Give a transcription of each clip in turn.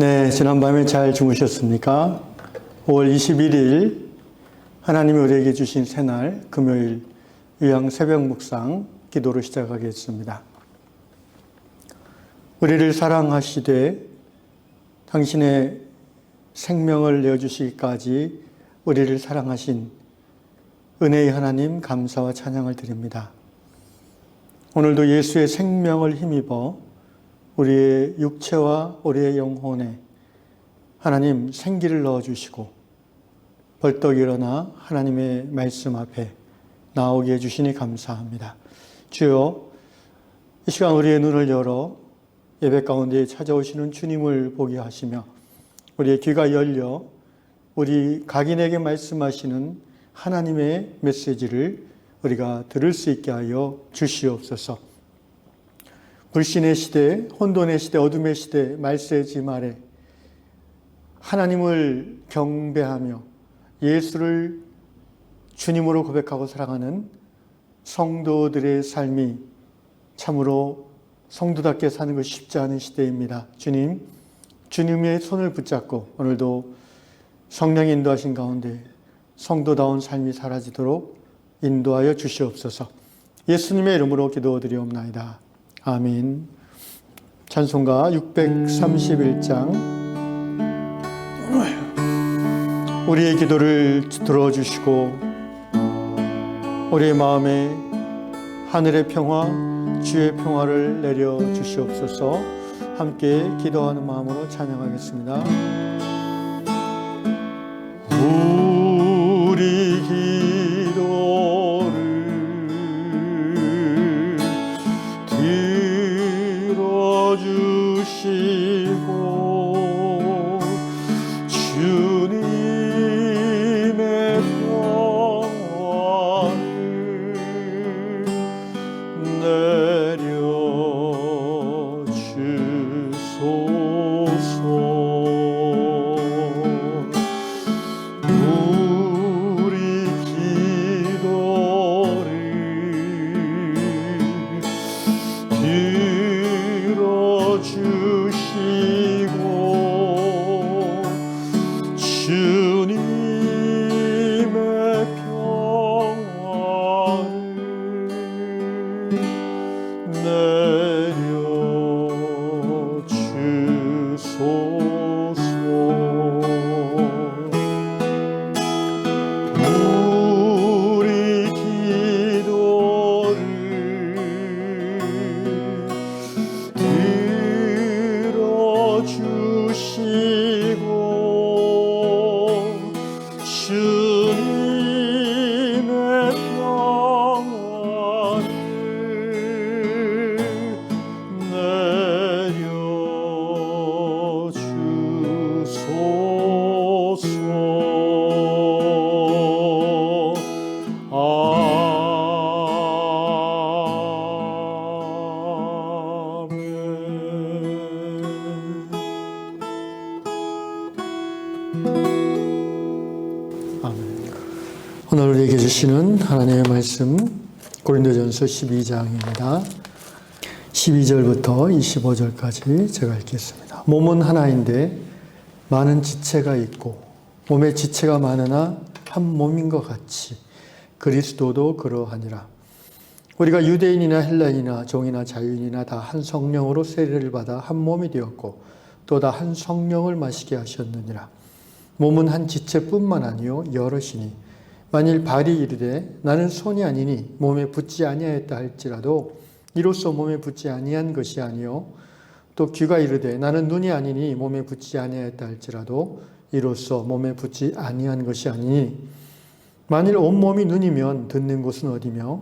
네, 지난밤에 잘 주무셨습니까? 5월 21일 하나님이 우리에게 주신 새날 금요일 유양 새벽 묵상 기도로 시작하겠습니다. 우리를 사랑하시되 당신의 생명을 내어주시기까지 우리를 사랑하신 은혜의 하나님 감사와 찬양을 드립니다. 오늘도 예수의 생명을 힘입어 우리의 육체와 우리의 영혼에 하나님 생기를 넣어주시고 벌떡 일어나 하나님의 말씀 앞에 나오게 해주시니 감사합니다. 주여, 이 시간 우리의 눈을 열어 예배 가운데 찾아오시는 주님을 보게 하시며 우리의 귀가 열려 우리 각인에게 말씀하시는 하나님의 메시지를 우리가 들을 수 있게 하여 주시옵소서. 불신의 시대, 혼돈의 시대, 어둠의 시대, 말세의 짐 아래 하나님을 경배하며 예수를 주님으로 고백하고 사랑하는 성도들의 삶이 참으로 성도답게 사는 것이 쉽지 않은 시대입니다. 주님의 손을 붙잡고 오늘도 성령의 인도하신 가운데 성도다운 삶이 사라지도록 인도하여 주시옵소서. 예수님의 이름으로 기도드리옵나이다. 아멘. 찬송가 631장. 우리의 기도를 들어주시고 우리의 마음에 하늘의 평화, 주의 평화를 내려 주시옵소서. 함께 기도하는 마음으로 찬양하겠습니다. 우리 기도를 들어주시고 주님의 평안을 내려주소서. 우리 기도를 들어주시고 주님의 평안을 내려주소서. 우리 기도를 들어주시고 주님의 평안을 내려주소서. 오늘 우리에게 주시는 하나님의 말씀 고린도전서 12장입니다. 12절부터 25절까지 제가 읽겠습니다. 몸은 하나인데 많은 지체가 있고 몸에 지체가 많으나 한 몸인 것 같이 그리스도도 그러하니라. 우리가 유대인이나 헬라인이나 종이나 자유인이나 다 한 성령으로 세례를 받아 한 몸이 되었고 또 다 한 성령을 마시게 하셨느니라. 몸은 한 지체뿐만 아니요 여럿이니 만일 발이 이르되 나는 손이 아니니 몸에 붙지 아니하였다 할지라도 이로써 몸에 붙지 아니한 것이 아니요 또 귀가 이르되 나는 눈이 아니니 몸에 붙지 아니하였다 할지라도 이로써 몸에 붙지 아니한 것이 아니니 만일 온몸이 눈이면 듣는 곳은 어디며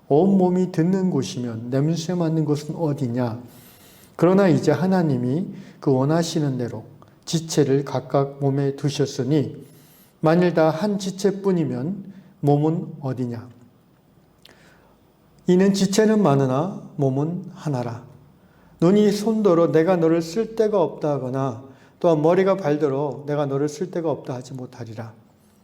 온몸이 듣는 곳이면 냄새 맡는 곳은 어디냐. 그러나 이제 하나님이 그 원하시는 대로 지체를 각각 몸에 두셨으니 만일 다 한 지체뿐이면 몸은 어디냐. 이는 지체는 많으나 몸은 하나라. 눈이 손더러 내가 너를 쓸 데가 없다 하거나 또한 머리가 발더러 내가 너를 쓸 데가 없다 하지 못하리라.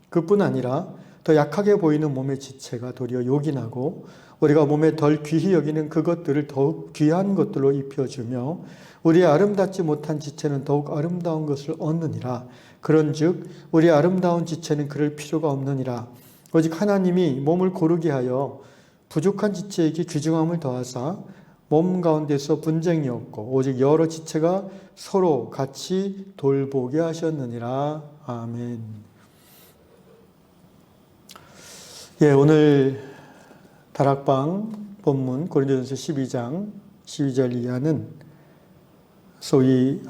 그뿐 아니라 더 약하게 보이는 몸의 지체가 도리어 요긴하고 우리가 몸에 덜 귀히 여기는 그것들을 더욱 귀한 것들로 입혀주며 우리의 아름답지 못한 지체는 더욱 아름다운 것을 얻느니라. 그런즉 우리의 아름다운 지체는 그럴 필요가 없느니라. 오직 하나님이 몸을 고르게 하여 부족한 지체에게 귀중함을 더하사 몸 가운데서 분쟁이 없고 오직 여러 지체가 서로 같이 돌보게 하셨느니라. 아멘. 예, 오늘 다락방 본문 고린도전서 12장 12절 이하는 소위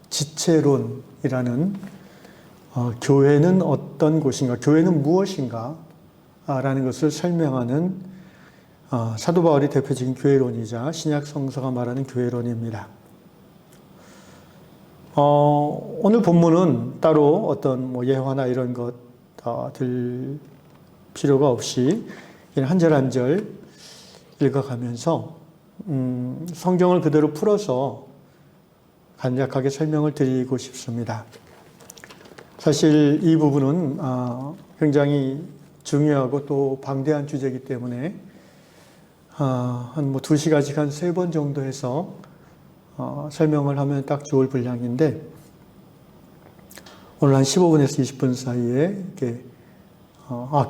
지체론이라는 교회는 어떤 곳인가, 교회는 무엇인가 라는 것을 설명하는 사도 바울의 대표적인 교회론이자 신약 성서가 말하는 교회론입니다. 오늘 본문은 따로 어떤 예화나 이런 것 들 필요가 없이 한 절 한 절 읽어가면서 성경을 그대로 풀어서 간략하게 설명을 드리고 싶습니다. 사실 이 부분은 굉장히 중요하고 또 방대한 주제이기 때문에 한 2시간씩 한 3번 정도 해서 설명을 하면 딱 좋을 분량인데 오늘 한 15분에서 20분 사이에 이렇게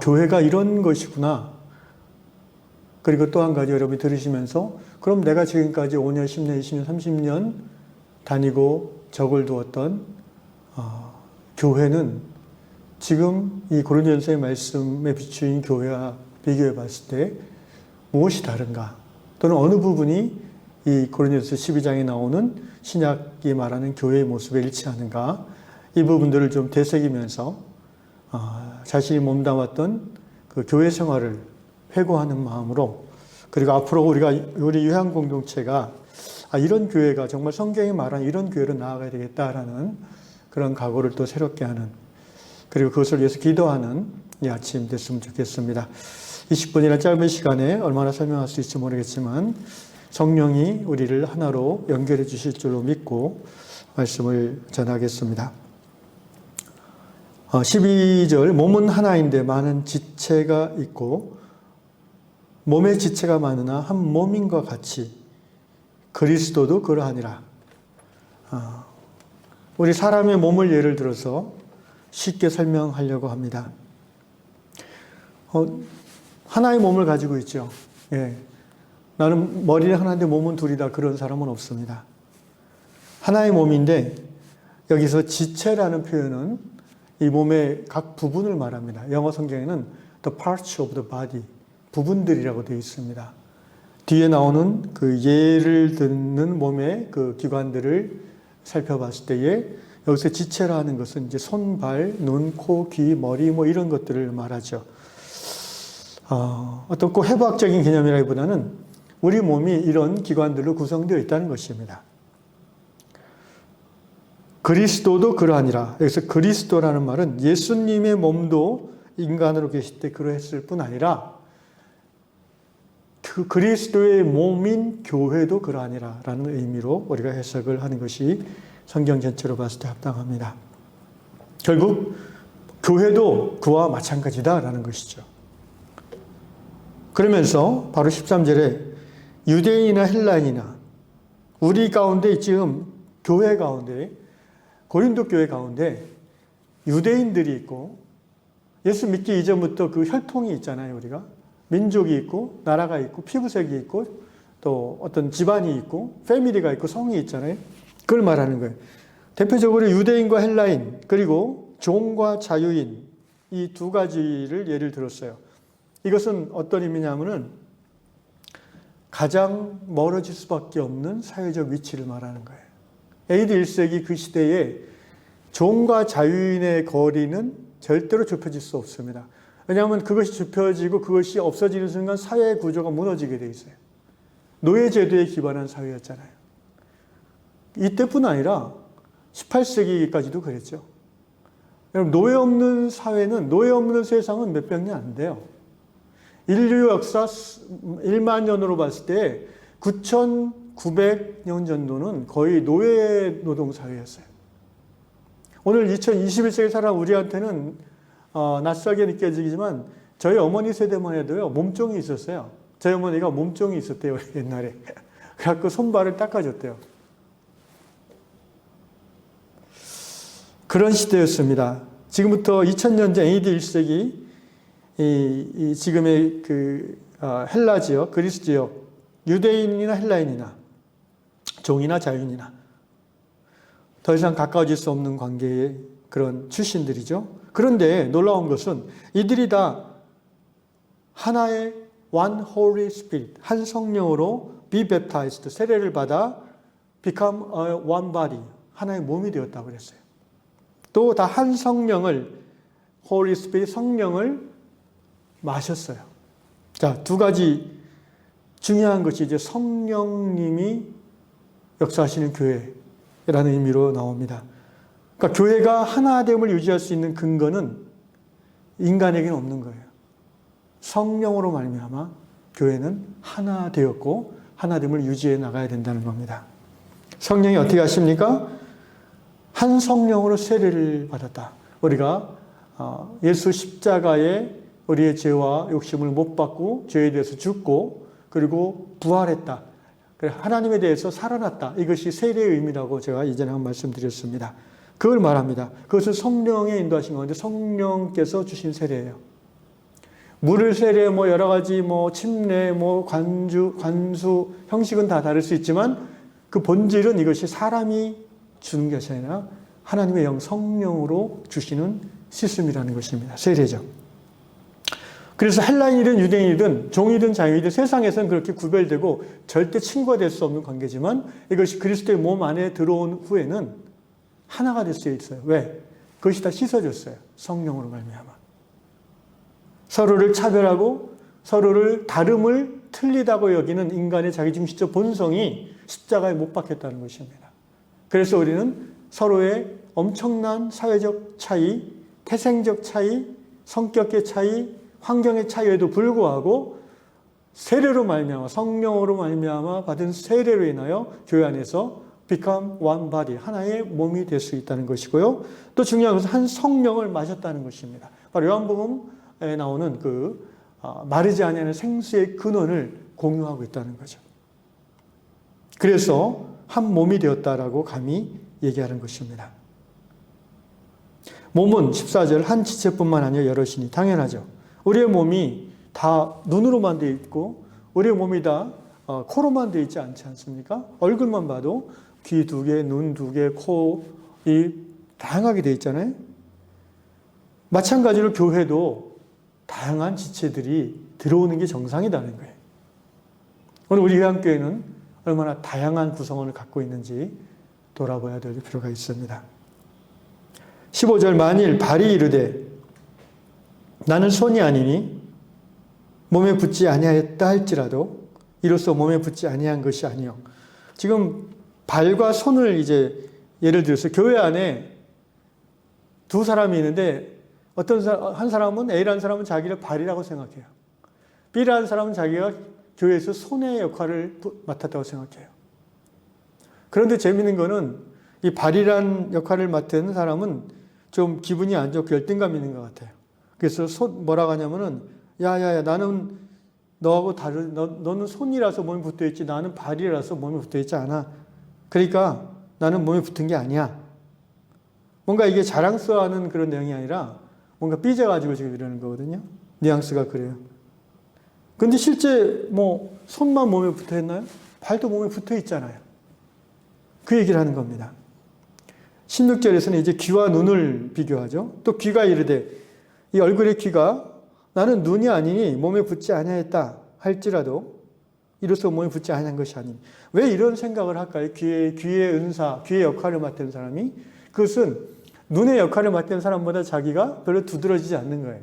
교회가 이런 것이구나. 그리고 또 한 가지 여러분이 들으시면서 그럼 내가 지금까지 5년, 10년, 20년, 30년 다니고 적을 두었던 교회는 지금 이 고린도전서의 말씀에 비추인 교회와 비교해 봤을 때 무엇이 다른가? 또는 어느 부분이 이 고린도전서 12장에 나오는 신약이 말하는 교회의 모습에 일치하는가? 이 부분들을 좀 되새기면서 자신이 몸담았던 그 교회 생활을 회고하는 마음으로 그리고 앞으로 우리 요한 공동체가 이런 교회가 정말 성경이 말하는 이런 교회로 나아가야 되겠다라는 그런 각오를 또 새롭게 하는 그리고 그것을 위해서 기도하는 이 아침 됐으면 좋겠습니다. 20분이라는 짧은 시간에 얼마나 설명할 수 있을지 모르겠지만 성령이 우리를 하나로 연결해 주실 줄로 믿고 말씀을 전하겠습니다. 12절 몸은 하나인데 많은 지체가 있고 몸의 지체가 많으나 한 몸인과 같이 그리스도도 그러하니라. 우리 사람의 몸을 예를 들어서 쉽게 설명하려고 합니다. 하나의 몸을 가지고 있죠. 예. 나는 머리는 하나인데 몸은 둘이다. 그런 사람은 없습니다. 하나의 몸인데 여기서 지체라는 표현은 이 몸의 각 부분을 말합니다. 영어 성경에는 the parts of the body, 부분들이라고 되어 있습니다. 뒤에 나오는 그 예를 듣는 몸의 그 기관들을 살펴봤을 때에 여기서 지체라는 것은 이제 손, 발, 눈, 코, 귀, 머리 이런 것들을 말하죠. 어떤 꼭 해부학적인 개념이라기보다는 우리 몸이 이런 기관들로 구성되어 있다는 것입니다. 그리스도도 그러하니라. 여기서 그리스도라는 말은 예수님의 몸도 인간으로 계실 때 그러했을 뿐 아니라 그 그리스도의 몸인 교회도 그러하니라 라는 의미로 우리가 해석을 하는 것이 성경 전체로 봤을 때 합당합니다. 결국 교회도 그와 마찬가지다라는 것이죠. 그러면서 바로 13절에 유대인이나 헬라인이나 우리 가운데 지금 교회 가운데 고린도 교회 가운데 유대인들이 있고 예수 믿기 이전부터 그 혈통이 있잖아요. 우리가 민족이 있고 나라가 있고 피부색이 있고 또 어떤 집안이 있고 패밀리가 있고 성이 있잖아요. 그걸 말하는 거예요. 대표적으로 유대인과 헬라인 그리고 종과 자유인 이 두 가지를 예를 들었어요. 이것은 어떤 의미냐면은 가장 멀어질 수밖에 없는 사회적 위치를 말하는 거예요. AD 1세기 그 시대에 종과 자유인의 거리는 절대로 좁혀질 수 없습니다. 왜냐하면 그것이 좁혀지고 그것이 없어지는 순간 사회 구조가 무너지게 돼 있어요. 노예제도에 기반한 사회였잖아요. 이때뿐 아니라 18세기까지도 그랬죠. 여러분, 노예 없는 사회는, 노예 없는 세상은 몇백 년 안 돼요. 인류 역사 1만 년으로 봤을 때 9,900년 정도는 거의 노예 노동 사회였어요. 오늘 2021세기 살아온 우리한테는 낯설게 느껴지지만 저희 어머니 세대만 해도요, 몸종이 있었어요. 저희 어머니가 몸종이 있었대요, 옛날에. 그래갖고 손발을 닦아줬대요. 그런 시대였습니다. 지금부터 2000년 전 AD 1세기 이 지금의 헬라 지역, 그리스 지역, 유대인이나 헬라인이나 종이나 자유인이나 더 이상 가까워질 수 없는 관계의 그런 출신들이죠. 그런데 놀라운 것은 이들이 다 하나의 One Holy Spirit, 한 성령으로 be baptized, 세례를 받아 become a one body, 하나의 몸이 되었다고 그랬어요. 또 다 한 성령을, Holy Spirit, 성령을 마셨어요. 자, 두 가지 중요한 것이 이제 성령님이 역사하시는 교회라는 의미로 나옵니다. 그러니까 교회가 하나됨을 유지할 수 있는 근거는 인간에게는 없는 거예요. 성령으로 말미암아 교회는 하나 되었고 하나됨을 유지해 나가야 된다는 겁니다. 성령이 어떻게 하십니까? 한 성령으로 세례를 받았다. 우리가 예수 십자가에 우리의 죄와 욕심을 못 받고 죄에 대해서 죽고 그리고 부활했다. 하나님에 대해서 살아났다. 이것이 세례의 의미라고 제가 이전에 한 말씀드렸습니다. 그걸 말합니다. 그것은 성령의 인도하신 건데 성령께서 주신 세례예요. 물을 세례, 여러 가지 침례, 관수, 형식은 다 다를 수 있지만 그 본질은 이것이 사람이 주는 것이 아니라 하나님의 영 성령으로 주시는 시스템이라는 것입니다. 세례죠. 그래서 헬라인이든 유대인이든 종이든 자유이든 세상에서는 그렇게 구별되고 절대 친구가 될 수 없는 관계지만 이것이 그리스도의 몸 안에 들어온 후에는 하나가 될 수 있어요. 왜? 그것이 다 씻어졌어요. 성령으로 말미암아. 서로를 차별하고 서로를 다름을 틀리다고 여기는 인간의 자기중시적 본성이 십자가에 못 박혔다는 것입니다. 그래서 우리는 서로의 엄청난 사회적 차이, 태생적 차이, 성격의 차이, 환경의 차이에도 불구하고 세례로 말미암아 성령으로 말미암아 받은 세례로 인하여 교회 안에서 become one body, 하나의 몸이 될 수 있다는 것이고요. 또 중요한 것은 한 성령을 마셨다는 것입니다. 바로 요한복음에 나오는 마르지 아니하는 생수의 근원을 공유하고 있다는 거죠. 그래서 한 몸이 되었다라고 감히 얘기하는 것입니다. 몸은 14절 한 지체뿐만 아니라 여럿이니 당연하죠. 우리의 몸이 다 눈으로만 되어 있고 우리의 몸이 다 코로만 되어 있지 않지 않습니까? 얼굴만 봐도 귀 2개, 눈 2개, 코, 다양하게 되어 있잖아요. 마찬가지로 교회도 다양한 지체들이 들어오는 게 정상이라는 거예요. 오늘 우리 회원교회는 얼마나 다양한 구성원을 갖고 있는지 돌아봐야 될 필요가 있습니다. 15절 만일 발이 이르되 나는 손이 아니니 몸에 붙지 아니하였다 할지라도 이로써 몸에 붙지 아니한 것이 아니요. 지금 발과 손을 이제 예를 들어서 교회 안에 두 사람이 있는데 한 사람은 A라는 사람은 자기를 발이라고 생각해요. B라는 사람은 자기가 교회에서 손의 역할을 맡았다고 생각해요. 그런데 재미있는 거는 이 발이란 역할을 맡은 사람은 좀 기분이 안 좋고 열등감 있는 것 같아요. 그래서 뭐라고 하냐면은 야야야 나는 너하고 너는 손이라서 몸에 붙어있지 나는 발이라서 몸에 붙어있지 않아. 그러니까 나는 몸에 붙은 게 아니야. 뭔가 이게 자랑스러워하는 그런 내용이 아니라 뭔가 삐져가지고 지금 이러는 거거든요. 뉘앙스가 그래요. 근데 실제 손만 몸에 붙어 있나요? 발도 몸에 붙어 있잖아요. 그 얘기를 하는 겁니다. 16절에서는 이제 귀와 눈을 비교하죠. 또 귀가 이르되 이 얼굴의 귀가 나는 눈이 아니니 몸에 붙지 아니하였다 할지라도 이로써 몸에 붙지 아니한 것이 아니니. 왜 이런 생각을 할까요? 귀의 은사, 귀의 역할을 맡은 사람이 그것은 눈의 역할을 맡은 사람보다 자기가 별로 두드러지지 않는 거예요.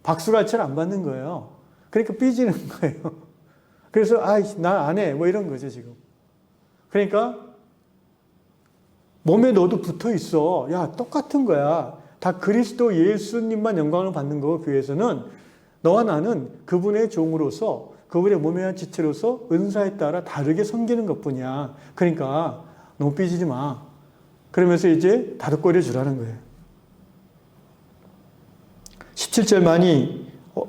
박수갈채를 안 받는 거예요. 그러니까 삐지는 거예요. 그래서 나 안 해 이런 거죠 지금. 그러니까 몸에 너도 붙어 있어. 야 똑같은 거야. 다 그리스도 예수님만 영광을 받는 거고 교회에서는 너와 나는 그분의 종으로서 그분의 몸의 한 지체로서 은사에 따라 다르게 섬기는 것뿐이야. 그러니까 너무 삐지지 마. 그러면서 이제 다독거려 주라는 거예요. 17절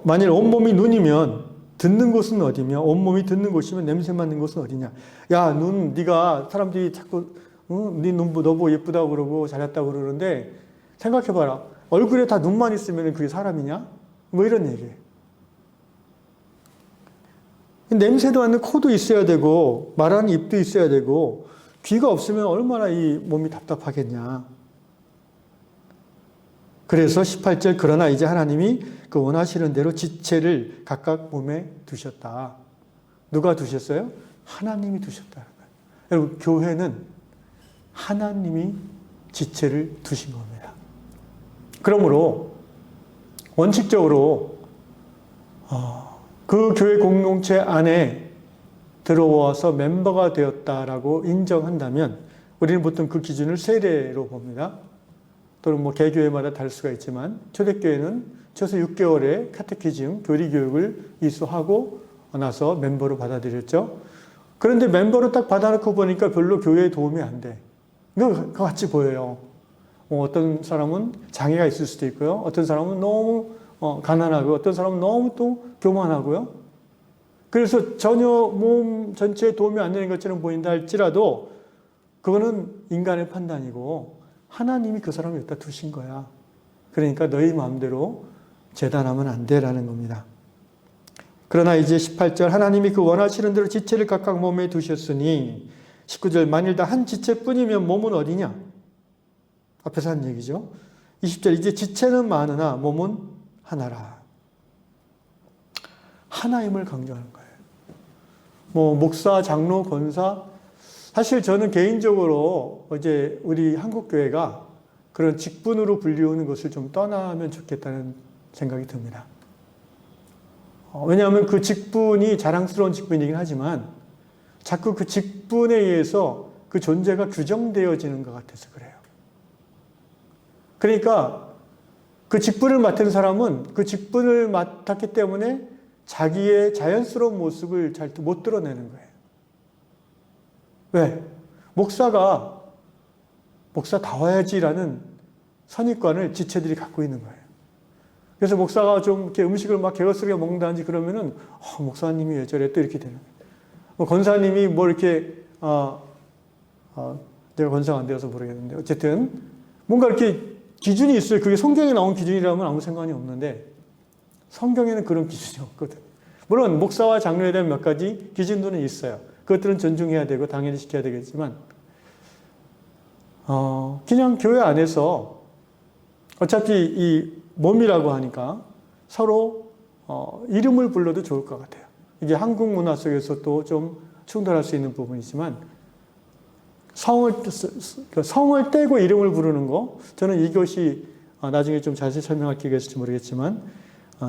만일 온몸이 눈이면 듣는 곳은 어디며 온몸이 듣는 곳이면 냄새 맡는 곳은 어디냐. 야, 눈, 네가 사람들이 자꾸 네 눈 너 보고 예쁘다고 그러고 잘했다고 그러는데 생각해봐라. 얼굴에 다 눈만 있으면 그게 사람이냐? 뭐 이런 얘기예요. 냄새도 맡는 코도 있어야 되고 말하는 입도 있어야 되고 귀가 없으면 얼마나 이 몸이 답답하겠냐. 그래서 18절 그러나 이제 하나님이 그 원하시는 대로 지체를 각각 몸에 두셨다. 누가 두셨어요? 하나님이 두셨다. 여러분 교회는 하나님이 지체를 두신 겁니다. 그러므로 원칙적으로 그 교회 공동체 안에 들어와서 멤버가 되었다라고 인정한다면 우리는 보통 그 기준을 세례로 봅니다. 또는 뭐 개교회마다 다를 수가 있지만 초대교회는 최소 6개월의 카테키즘, 교리교육을 이수하고 나서 멤버로 받아들였죠. 그런데 멤버로 딱 받아놓고 보니까 별로 교회에 도움이 안 돼. 그거 같이 보여요. 어떤 사람은 장애가 있을 수도 있고요. 어떤 사람은 너무 가난하고 어떤 사람은 너무 또 교만하고요. 그래서 전혀 몸 전체에 도움이 안 되는 것처럼 보인다 할지라도 그거는 인간의 판단이고 하나님이 그 사람을 여기다 두신 거야. 그러니까 너희 마음대로 재단하면 안 돼라는 겁니다. 그러나 이제 18절 하나님이 그 원하시는 대로 지체를 각각 몸에 두셨으니 19절 만일 다 한 지체뿐이면 몸은 어디냐? 앞에서 한 얘기죠. 20절 이제 지체는 많으나 몸은 하나라. 하나임을 강조하는 거예요. 뭐 목사, 장로, 권사 사실 저는 개인적으로 이제 우리 한국교회가 그런 직분으로 불리우는 것을 좀 떠나면 좋겠다는 생각이 듭니다. 왜냐하면 그 직분이 자랑스러운 직분이긴 하지만 자꾸 그 직분에 의해서 그 존재가 규정되어지는 것 같아서 그래요. 그러니까 그 직분을 맡은 사람은 그 직분을 맡았기 때문에 자기의 자연스러운 모습을 잘 못 드러내는 거예요. 왜? 목사가 목사다워야지라는 선입관을 지체들이 갖고 있는 거예요. 그래서 목사가 좀 이렇게 음식을 막 개걸스럽게 먹는다든지 그러면은 목사님이 왜 저래 또 이렇게 되는 거예요. 권사님이 뭐 이렇게 내가 권사가 안 되어서 모르겠는데 어쨌든 뭔가 이렇게 기준이 있어요. 그게 성경에 나온 기준이라면 아무 상관이 없는데 성경에는 그런 기준이 없거든. 물론 목사와 장로에 대한 몇 가지 기준도는 있어요. 그것들은 존중해야 되고 당연히 지켜야 되겠지만 그냥 교회 안에서 어차피 이 몸이라고 하니까 서로 이름을 불러도 좋을 것 같아요. 이게 한국 문화 속에서 또 좀 충돌할 수 있는 부분이지만 성을 떼고 이름을 부르는 거 저는 이것이 나중에 좀 자세히 설명할 기회가 있을지 모르겠지만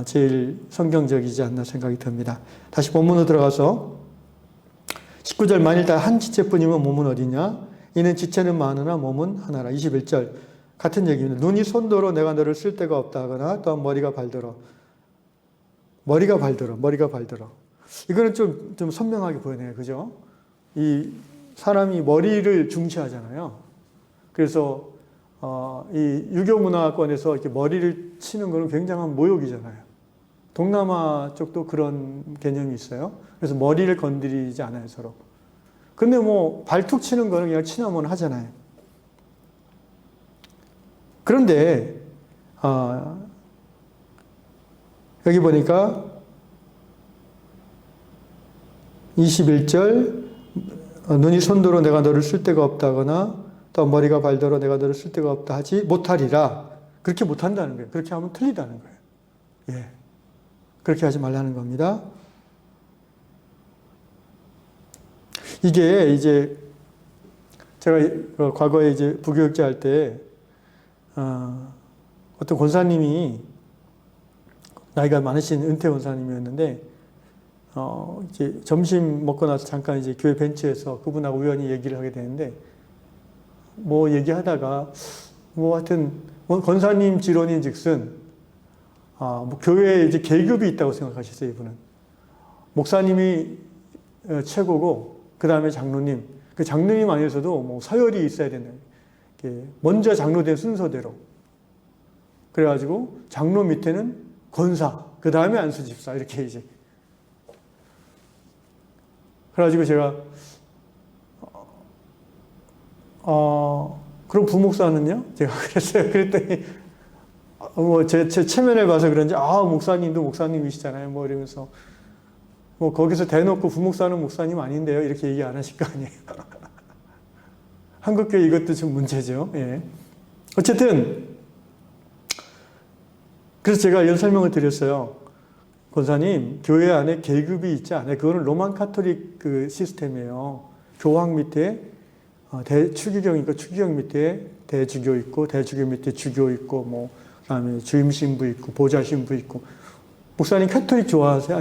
제일 성경적이지 않나 생각이 듭니다. 다시 본문으로 들어가서 19절 만일 다 한 지체뿐이면 몸은 어디냐? 이는 지체는 많으나 몸은 하나라. 21절 같은 얘기입니다. 눈이 손더러 내가 너를 쓸 데가 없다 하거나 또한 머리가 발더러. 이거는 좀 선명하게 보이네요. 그죠? 이 사람이 머리를 중시하잖아요. 그래서 이 유교 문화권에서 이렇게 머리를 치는 거는 굉장한 모욕이잖아요. 동남아 쪽도 그런 개념이 있어요. 그래서 머리를 건드리지 않아요, 서로. 근데 뭐 발툭 치는 거는 그냥 치나면 하잖아요. 그런데 여기 보니까 21절 눈이 손더러 내가 너를 쓸 데가 없다거나 또 머리가 발더러 내가 너를 쓸 데가 없다 하지 못하리라. 그렇게 못한다는 거예요. 그렇게 하면 틀리다는 거예요. 예, 그렇게 하지 말라는 겁니다. 이게 이제 제가 과거에 이제 부교육자 할 때 어떤 권사님이 나이가 많으신 은퇴 권사님이었는데 이제 점심 먹고 나서 잠깐 이제 교회 벤치에서 그분하고 우연히 얘기를 하게 되는데 뭐 얘기하다가 뭐 하여튼 권사님 지론인즉슨 뭐 교회에 이제 계급이 있다고 생각하셨어요. 이분은 목사님이 최고고 그 다음에 장로님, 그 장로님 안에서도 뭐 서열이 있어야 된다. 먼저 장로된 순서대로. 그래가지고 장로 밑에는 권사, 그 다음에 안수집사, 이렇게 이제. 그래가지고 제가, 그럼 부목사는요? 제가 그랬어요. 그랬더니, 제 체면을 봐서 그런지, 목사님도 목사님이시잖아요. 뭐 이러면서, 거기서 대놓고 부목사는 목사님 아닌데요? 이렇게 얘기 안 하실 거 아니에요. 한국교회 이것도 좀 문제죠. 예. 어쨌든, 그래서 제가 이런 설명을 드렸어요. 권사님, 교회 안에 계급이 있지 않아요. 그거는 로만 카톨릭 그 시스템이에요. 교황 밑에 추기경 있고, 추기경 밑에 대주교 있고, 대주교 밑에 주교 있고, 그다음에 주임 신부 있고, 보좌 신부 있고. 목사님 카톨릭 좋아하세요?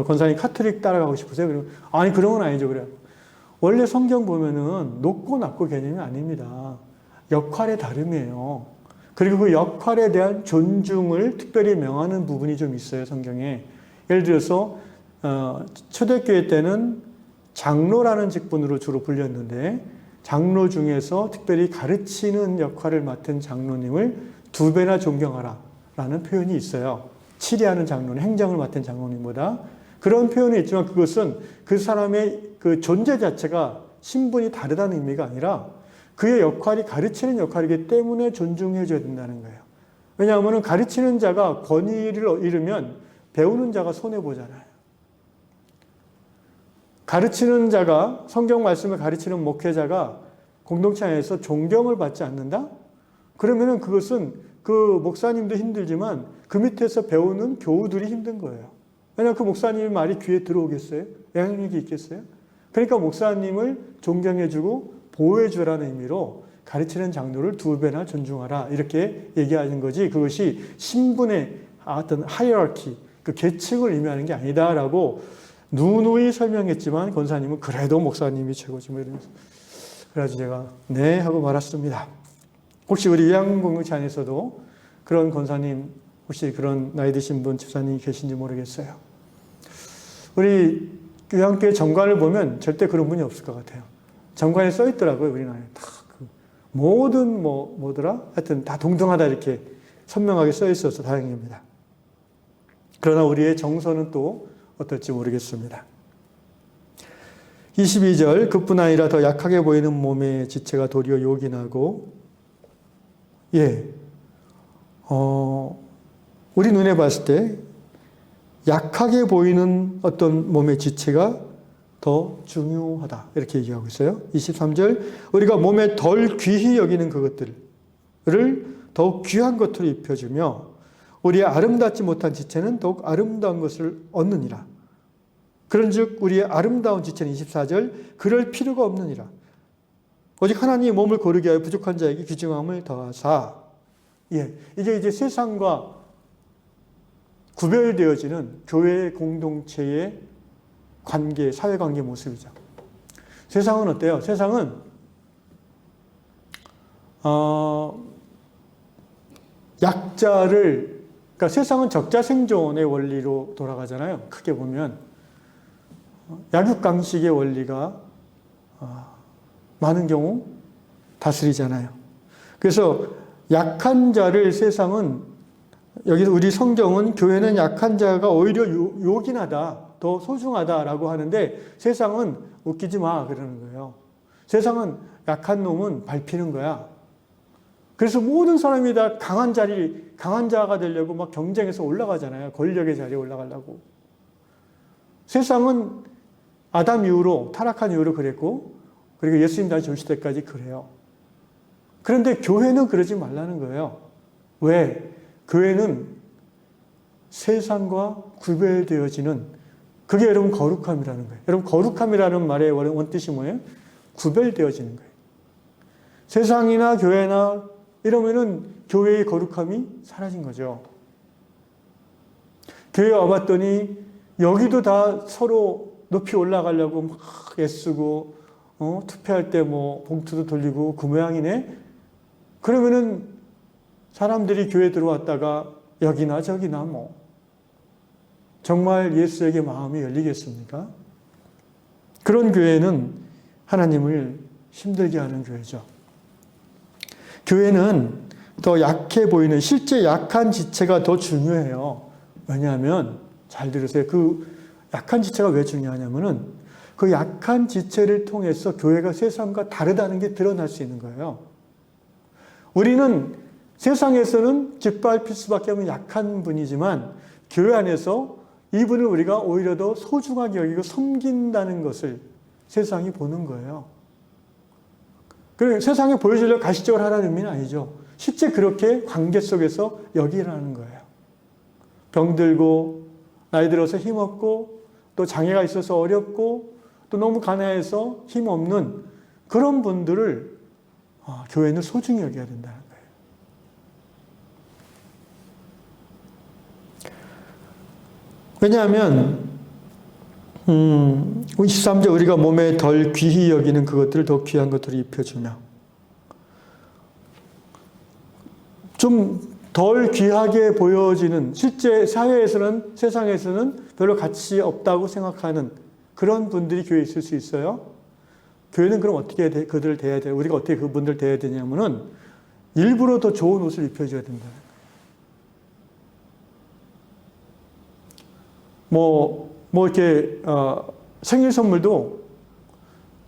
권사님 카톨릭 따라가고 싶으세요? 그러면 아니 그런 건 아니죠. 그래요. 원래 성경 보면은 높고 낮고 개념이 아닙니다. 역할의 다름이에요. 그리고 그 역할에 대한 존중을 특별히 명하는 부분이 좀 있어요, 성경에. 예를 들어서 초대교회 때는 장로라는 직분으로 주로 불렸는데 장로 중에서 특별히 가르치는 역할을 맡은 장로님을 2배나 존경하라 라는 표현이 있어요. 치리하는 장로는 행정을 맡은 장로님보다. 그런 표현이 있지만 그것은 그 사람의 그 존재 자체가 신분이 다르다는 의미가 아니라 그의 역할이 가르치는 역할이기 때문에 존중해 줘야 된다는 거예요. 왜냐하면 가르치는 자가 권위를 잃으면 배우는 자가 손해보잖아요. 가르치는 자가, 성경 말씀을 가르치는 목회자가 공동체 안에서 존경을 받지 않는다? 그러면은 그것은 그 목사님도 힘들지만 그 밑에서 배우는 교우들이 힘든 거예요. 왜냐하면 그 목사님 말이 귀에 들어오겠어요? 영향력이 있겠어요? 그러니까 목사님을 존경해주고 보호해주라는 의미로 가르치는 장로를 2배나 존중하라 이렇게 얘기하는 거지 그것이 신분의 어떤 하이어키, 그 계층을 의미하는 게 아니다라고 누누이 설명했지만 권사님은 그래도 목사님이 최고지 뭐 이러면서 그래가지고 제가 네 하고 말았습니다. 혹시 우리 요양공동체 안에서도 그런 권사님 혹시 그런 나이 드신 분 집사님이 계신지 모르겠어요. 우리 요양교회 정관을 보면 절대 그런 분이 없을 것 같아요. 정관에 써 있더라고요. 우리나라에 다 모든 뭐더라? 하여튼 다 동등하다 이렇게 선명하게 써 있어서 다행입니다. 그러나 우리의 정서는 또 어떨지 모르겠습니다. 22절 그뿐 아니라 더 약하게 보이는 몸의 지체가 도리어 요긴하고 우리 눈에 봤을 때 약하게 보이는 어떤 몸의 지체가 더 중요하다. 이렇게 얘기하고 있어요. 23절 우리가 몸에 덜 귀히 여기는 그것들을 더욱 귀한 것으로 입혀주며 우리의 아름답지 못한 지체는 더욱 아름다운 것을 얻느니라. 그런즉 우리의 아름다운 지체는 24절 그럴 필요가 없느니라. 오직 하나님이 몸을 고르게 하여 부족한 자에게 귀중함을 더하사. 이게 이제 세상과 구별되어지는 교회 공동체의 관계, 사회관계 모습이죠. 세상은 어때요? 세상은 약자를 그러니까 세상은 적자 생존의 원리로 돌아가잖아요. 크게 보면 약육강식의 원리가 많은 경우 다스리잖아요. 그래서 약한 자를 세상은 여기서 우리 성경은 교회는 약한 자가 오히려 요긴하다, 더 소중하다라고 하는데 세상은 웃기지 마 그러는 거예요. 세상은 약한 놈은 밟히는 거야. 그래서 모든 사람이 다 강한 자가 되려고 막 경쟁해서 올라가잖아요. 권력의 자리에 올라가려고. 세상은 아담 이후로 타락한 이후로 그랬고 그리고 예수님 다시 오실 때까지 그래요. 그런데 교회는 그러지 말라는 거예요. 왜? 교회는 세상과 구별되어지는 그게 여러분 거룩함이라는 거예요. 여러분 거룩함이라는 말의 원뜻이 뭐예요? 구별되어지는 거예요. 세상이나 교회나 이러면은 교회의 거룩함이 사라진 거죠. 교회 와봤더니 여기도 다 서로 높이 올라가려고 막 애쓰고 투표할 때 뭐 봉투도 돌리고 그 모양이네. 그러면은 사람들이 교회 들어왔다가 여기나 저기나 뭐 정말 예수에게 마음이 열리겠습니까? 그런 교회는 하나님을 힘들게 하는 교회죠. 교회는 더 약해 보이는 실제 약한 지체가 더 중요해요. 왜냐하면 잘 들으세요. 그 약한 지체가 왜 중요하냐면은 그 약한 지체를 통해서 교회가 세상과 다르다는 게 드러날 수 있는 거예요. 우리는 세상에서는 짓밟힐 수밖에 없는 약한 분이지만 교회 안에서 이분을 우리가 오히려 더 소중하게 여기고 섬긴다는 것을 세상이 보는 거예요. 세상에 보여주려고 가시적으로 하라는 의미는 아니죠. 실제 그렇게 관계 속에서 여기라는 거예요. 병들고 나이 들어서 힘없고 또 장애가 있어서 어렵고 또 너무 가난해서 힘없는 그런 분들을 교회는 소중히 여겨야 된다는 거예요. 왜냐하면 23절 우리가 몸에 덜 귀히 여기는 그것들을 더 귀한 것들을 입혀주며 좀 덜 귀하게 보여지는 실제 사회에서는 세상에서는 별로 가치 없다고 생각하는 그런 분들이 교회에 있을 수 있어요. 교회는 그럼 어떻게 그들을 대해야 돼요? 우리가 어떻게 그분들을 대해야 되냐면은 일부러 더 좋은 옷을 입혀줘야 된다. 이렇게 생일 선물도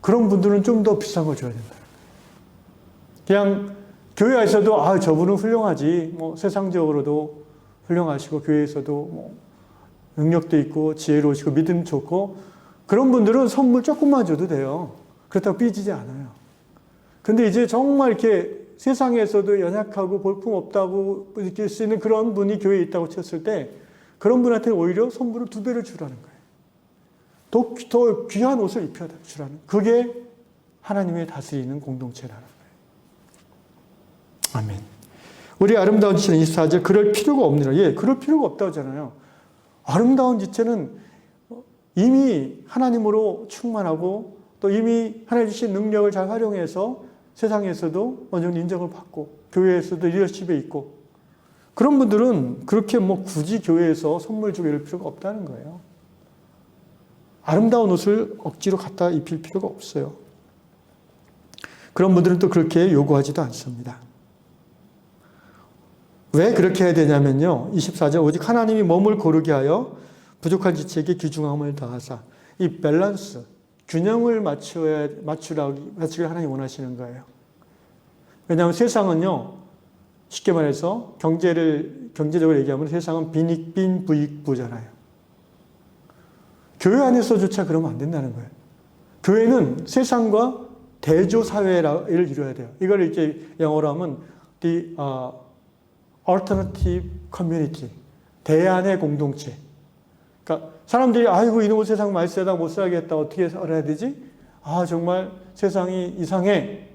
그런 분들은 좀 더 비싼 걸 줘야 된다. 그냥 교회에서도 저분은 훌륭하지. 세상적으로도 훌륭하시고 교회에서도 능력도 있고 지혜로우시고 믿음 좋고 그런 분들은 선물 조금만 줘도 돼요. 그렇다고 삐지지 않아요. 근데 이제 정말 이렇게 세상에서도 연약하고 볼품 없다고 느낄 수 있는 그런 분이 교회에 있다고 쳤을 때 그런 분한테는 오히려 선물을 2배를 주라는 거예요. 더 귀한 옷을 입혀주라는. 그게 하나님의 다스리는 공동체라는 거예요. 아멘. 우리 아름다운 지체는 24절 그럴 필요가 없느라. 그럴 필요가 없다고 하잖아요. 아름다운 지체는 이미 하나님으로 충만하고 또 이미 하나님 주신 능력을 잘 활용해서 세상에서도 어느 정도 인정을 받고 교회에서도 리더십에 있고 그런 분들은 그렇게 굳이 교회에서 선물 주고 이럴 필요가 없다는 거예요. 아름다운 옷을 억지로 갖다 입힐 필요가 없어요. 그런 분들은 또 그렇게 요구하지도 않습니다. 왜 그렇게 해야 되냐면요. 24절 오직 하나님이 몸을 고르게 하여 부족한 지체에게 귀중함을 더하사 이 밸런스, 균형을 맞추기를 하나님이 원하시는 거예요. 왜냐하면 세상은요. 쉽게 말해서 경제적으로 얘기하면 세상은 빈부익부잖아요. 교회 안에서조차 그러면 안 된다는 거예요. 교회는 세상과 대조 사회를 이루어야 돼요. 이걸 이렇게 영어로 하면 the alternative community, 대안의 공동체. 그러니까 사람들이 이놈의 세상 많이 살다 못 살겠다. 어떻게 살아야 되지? 정말 세상이 이상해.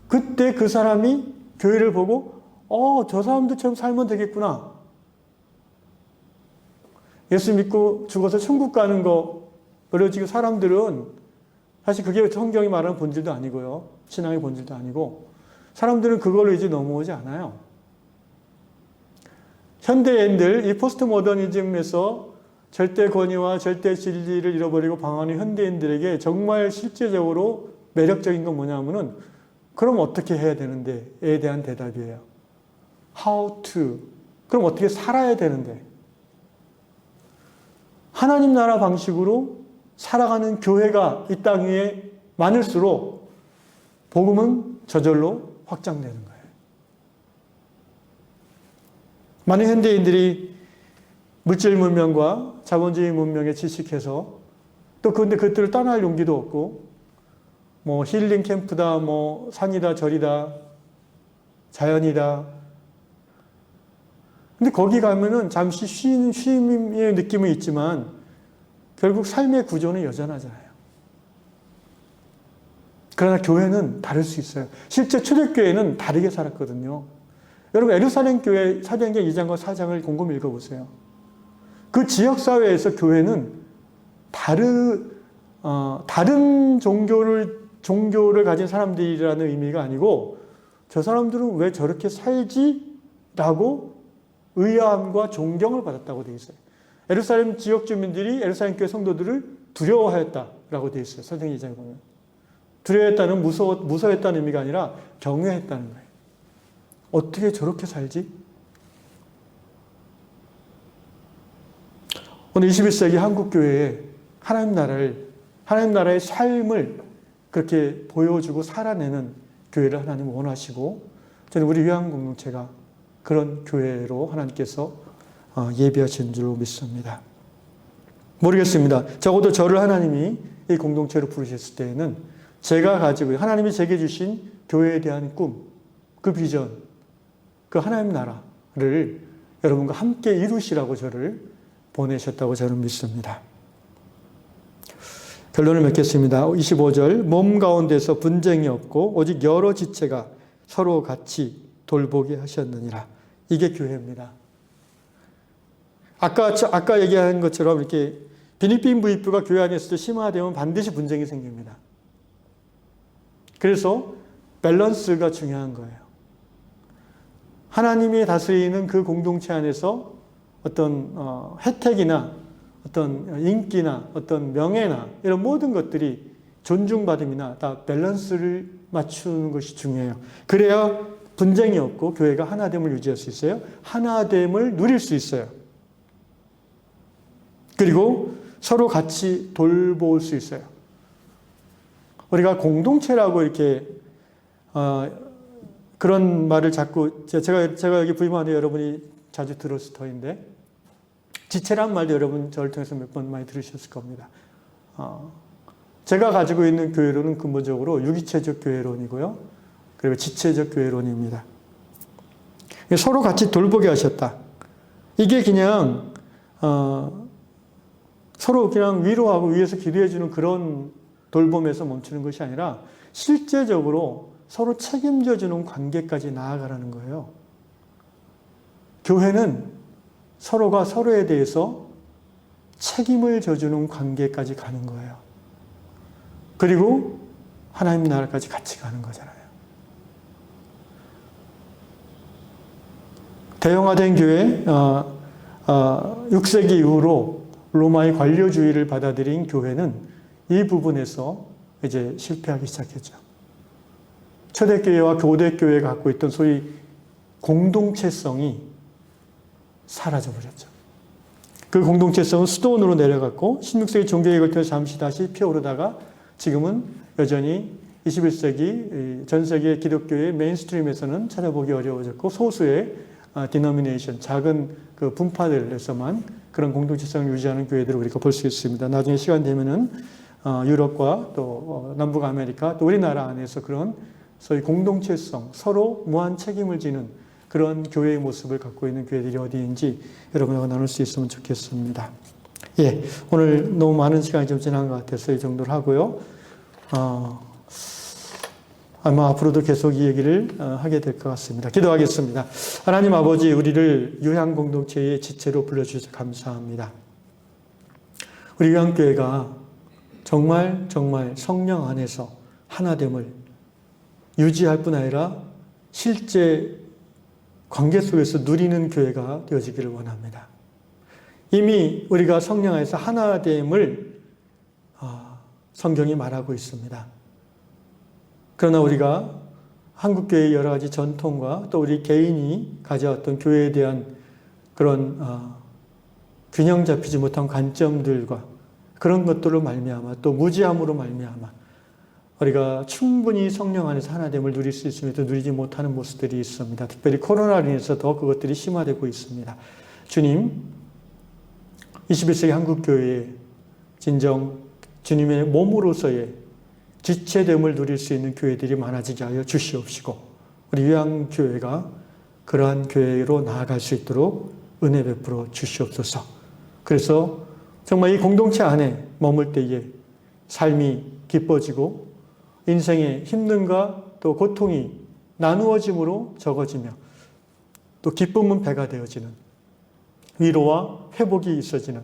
그때 그 사람이 교회를 보고 저 사람들처럼 살면 되겠구나. 예수 믿고 죽어서 천국 가는 거 그래지고 사람들은 사실 그게 성경이 말하는 본질도 아니고요. 신앙의 본질도 아니고 사람들은 그걸로 이제 넘어오지 않아요. 현대인들, 이 포스트 모더니즘에서 절대 권위와 절대 진리를 잃어버리고 방황하는 현대인들에게 정말 실제적으로 매력적인 건 뭐냐면은 그럼 어떻게 해야 되는데에 대한 대답이에요. How to. 그럼 어떻게 살아야 되는데. 하나님 나라 방식으로 살아가는 교회가 이 땅 위에 많을수록 복음은 저절로 확장되는 거예요. 많은 현대인들이 물질 문명과 자본주의 문명에 질식해서 또 근데 그것들을 떠날 용기도 없고 힐링 캠프다, 산이다, 절이다, 자연이다. 근데 거기 가면은 잠시 쉼의 느낌은 있지만 결국 삶의 구조는 여전하잖아요. 그러나 교회는 다를 수 있어요. 실제 초대교회는 다르게 살았거든요. 여러분 에루살렘 교회 사도행전 2장과 4장을 곰곰이 읽어보세요. 그 지역사회에서 교회는 다른 종교를 가진 사람들이라는 의미가 아니고 저 사람들은 왜 저렇게 살지? 라고 의아함과 존경을 받았다고 되어 있어요. 에루살렘 지역 주민들이 에루살렘 교회 성도들을 두려워하였다라고 되어 있어요. 사도행전 2장에 보면. 두려워했다는 무서워했다는 의미가 아니라 경외했다는 거예요. 어떻게 저렇게 살지? 오늘 21세기 한국교회에 하나님 나라의 삶을 그렇게 보여주고 살아내는 교회를 하나님 원하시고, 저는 우리 위안공동체가 그런 교회로 하나님께서 예비하신 줄로 믿습니다. 모르겠습니다. 적어도 저를 하나님이 이 공동체로 부르셨을 때에는 제가 가지고 하나님이 제게 주신 교회에 대한 꿈, 그 비전, 그 하나님 나라를 여러분과 함께 이루시라고 저를 보내셨다고 저는 믿습니다. 결론을 맺겠습니다. 25절, 몸 가운데서 분쟁이 없고 오직 여러 지체가 서로 같이 돌보게 하셨느니라. 이게 교회입니다. 아까 얘기한 것처럼 이렇게 빈익빈 부익부가 교회 안에서도 심화되면 반드시 분쟁이 생깁니다. 그래서 밸런스가 중요한 거예요. 하나님이 다스리는 그 공동체 안에서 어떤 혜택이나 어떤 인기나 어떤 명예나 이런 모든 것들이 존중받음이나 다 밸런스를 맞추는 것이 중요해요. 그래야 분쟁이 없고 교회가 하나됨을 유지할 수 있어요. 하나됨을 누릴 수 있어요. 그리고 서로 같이 돌볼 수 있어요. 우리가 공동체라고 이렇게 그런 말을 자꾸 제가 여기 부임하는데 여러분이 자주 들었을 터인데, 지체란 말도 여러분 저를 통해서 몇 번 많이 들으셨을 겁니다. 제가 가지고 있는 교회론은 근본적으로 유기체적 교회론이고요. 그리고 지체적 교회론입니다. 서로 같이 돌보게 하셨다. 이게 그냥 서로 그냥 위로하고 위에서 기도해주는 그런 돌봄에서 멈추는 것이 아니라 실제적으로 서로 책임져주는 관계까지 나아가라는 거예요. 교회는 서로가 서로에 대해서 책임을 져주는 관계까지 가는 거예요. 그리고 하나님 나라까지 같이 가는 거잖아요. 대형화된 교회, 6세기 이후로 로마의 관료주의를 받아들인 교회는 이 부분에서 이제 실패하기 시작했죠. 초대교회와 고대교회가 갖고 있던 소위 공동체성이 사라져버렸죠. 그 공동체성은 수도원으로 내려갔고 16세기 종교개혁을 통해서 잠시 다시 피어오르다가 지금은 여전히 21세기 전 세계 기독교의 메인스트림에서는 찾아보기 어려워졌고 소수의 디노미네이션, 작은 그 분파들에서만 그런 공동체성을 유지하는 교회들을 우리가 볼 수 있습니다. 나중에 시간 되면은 유럽과 또 남북 아메리카 또 우리나라 안에서 그런 소위 공동체성, 서로 무한 책임을 지는 그런 교회의 모습을 갖고 있는 교회들이 어디인지 여러분하고 나눌 수 있으면 좋겠습니다. 예, 오늘 너무 많은 시간이 좀 지난 것 같아서 이 정도로 하고요. 아마 앞으로도 계속 이 얘기를 하게 될 것 같습니다. 기도하겠습니다. 하나님 아버지, 우리를 유향공동체의 지체로 불러주셔서 감사합니다. 우리 유향교회가 정말 성령 안에서 하나됨을 유지할 뿐 아니라 실제 관계 속에서 누리는 교회가 되어지기를 원합니다. 이미 우리가 성령 안에서 하나됨을 성경이 말하고 있습니다. 그러나 우리가 한국교회의 여러 가지 전통과 또 우리 개인이 가져왔던 교회에 대한 그런 균형 잡히지 못한 관점들과 그런 것들로 말미암아 또 무지함으로 말미암아 우리가 충분히 성령 안에서 하나됨을 누릴 수 있음에도 누리지 못하는 모습들이 있습니다. 특별히 코로나로 인해서 더 그것들이 심화되고 있습니다. 주님, 21세기 한국교회에 진정 주님의 몸으로서의 지체됨을 누릴 수 있는 교회들이 많아지게 하여 주시옵시고 우리 위안교회가 그러한 교회로 나아갈 수 있도록 은혜 베풀어 주시옵소서. 그래서 정말 이 공동체 안에 머물 때에 삶이 기뻐지고 인생의 힘듦과 또 고통이 나누어짐으로 적어지며 또 기쁨은 배가 되어지는 위로와 회복이 있어지는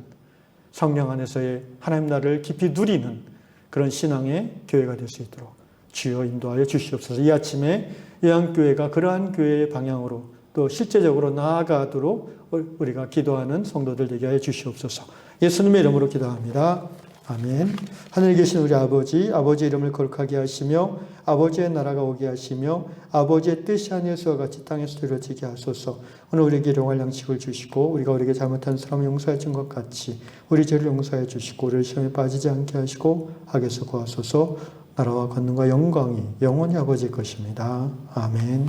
성령 안에서의 하나님 나라를 깊이 누리는 그런 신앙의 교회가 될 수 있도록 주여 인도하여 주시옵소서. 이 아침에 요양교회가 그러한 교회의 방향으로 또 실제적으로 나아가도록 우리가 기도하는 성도들 되게 하여 주시옵소서. 예수님의 이름으로 기도합니다. 아멘. 하늘에 계신 우리 아버지, 아버지의 이름을 거룩하게 하시며 아버지의 나라가 오게 하시며 아버지의 뜻이 하늘에서와 같이 땅에서 이루어지게 하소서. 오늘 우리에게 일용할 양식을 주시고 우리가 우리에게 잘못한 사람을 용서해 준 것 같이 우리 죄를 용서해 주시고 우리를 시험에 빠지지 않게 하시고 악에서 구하소서. 나라와 권능과 영광이 영원히 아버지의 것입니다. 아멘.